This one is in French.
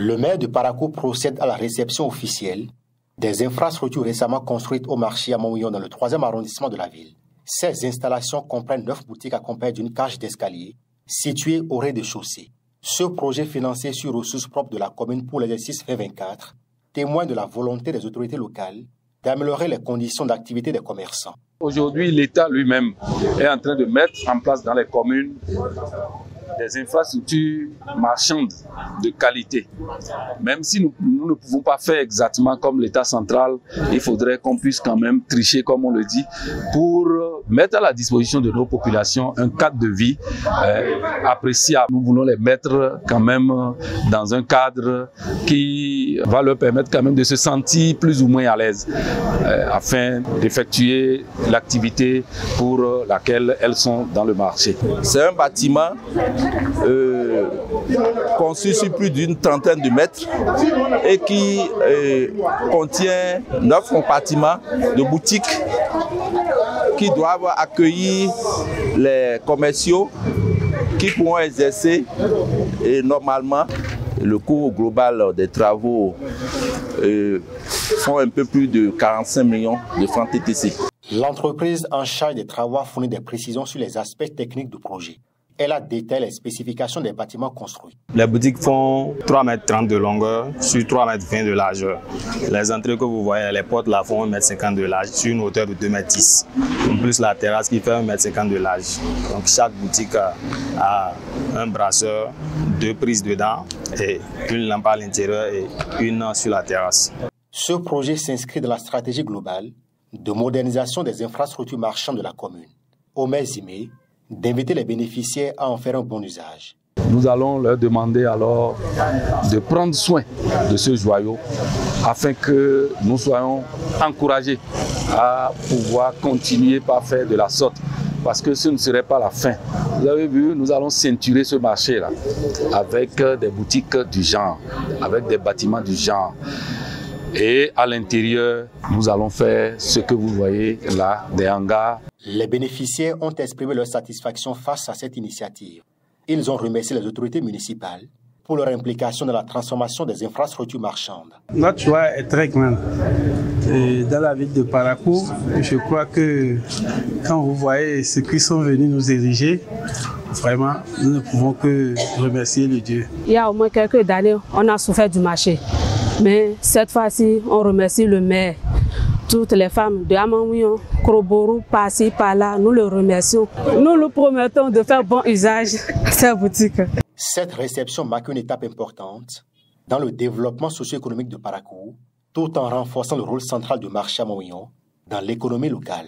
Le maire de Parakou procède à la réception officielle des infrastructures récemment construites au marché à Montmillon dans le 3e arrondissement de la ville. Ces installations comprennent 9 boutiques accompagnées d'une cage d'escalier située au rez-de-chaussée. Ce projet financé sur ressources propres de la commune pour l'exercice 2024 témoigne de la volonté des autorités locales d'améliorer les conditions d'activité des commerçants. Aujourd'hui, l'État lui-même est en train de mettre en place dans les communes des infrastructures marchandes de qualité. Même si nous ne pouvons pas faire exactement comme l'État central, il faudrait qu'on puisse quand même tricher, comme on le dit, pour mettre à la disposition de nos populations un cadre de vie appréciable. Nous voulons les mettre quand même dans un cadre qui va leur permettre quand même de se sentir plus ou moins à l'aise afin d'effectuer l'activité pour laquelle elles sont dans le marché. C'est un bâtiment conçu sur plus d'une trentaine de mètres et qui contient 9 compartiments de boutiques qui doivent accueillir les commerciaux qui pourront exercer et normalement le coût global des travaux font un peu plus de 45 millions de francs TTC. L'entreprise en charge des travaux a fourni des précisions sur les aspects techniques du projet. Elle a détaillé les spécifications des bâtiments construits. Les boutiques font 3,30 m de longueur sur 3,20 m de largeur. Les entrées que vous voyez, les portes là font 1,50 m de large sur une hauteur de 2,10 m. En plus la terrasse qui fait 1,50 m de large. Donc chaque boutique a un brasseur, 2 prises dedans et une lampe à l'intérieur et une sur la terrasse. Ce projet s'inscrit dans la stratégie globale de modernisation des infrastructures marchandes de la commune. Omer Zimé, d'inviter les bénéficiaires à en faire un bon usage. Nous allons leur demander alors de prendre soin de ce joyau afin que nous soyons encouragés à pouvoir continuer par faire de la sorte parce que ce ne serait pas la fin. Vous avez vu, nous allons ceinturer ce marché-là avec des boutiques du genre, avec des bâtiments du genre. Et à l'intérieur, nous allons faire ce que vous voyez là, des hangars. Les bénéficiaires ont exprimé leur satisfaction face à cette initiative. Ils ont remercié les autorités municipales pour leur implication dans la transformation des infrastructures marchandes. Notre joie est très grande. Dans la ville de Parakou, je crois que quand vous voyez ceux qui sont venus nous ériger, vraiment, nous ne pouvons que remercier le Dieu. Il y a au moins quelques années, on a souffert du marché. Mais cette fois-ci, on remercie le maire. Toutes les femmes de Amamouyon, Kroborou, par-ci, par-là, nous le remercions. Nous nous promettons de faire bon usage à cette boutique. Cette réception marque une étape importante dans le développement socio-économique de Parakou, tout en renforçant le rôle central du marché à Montmillon dans l'économie locale.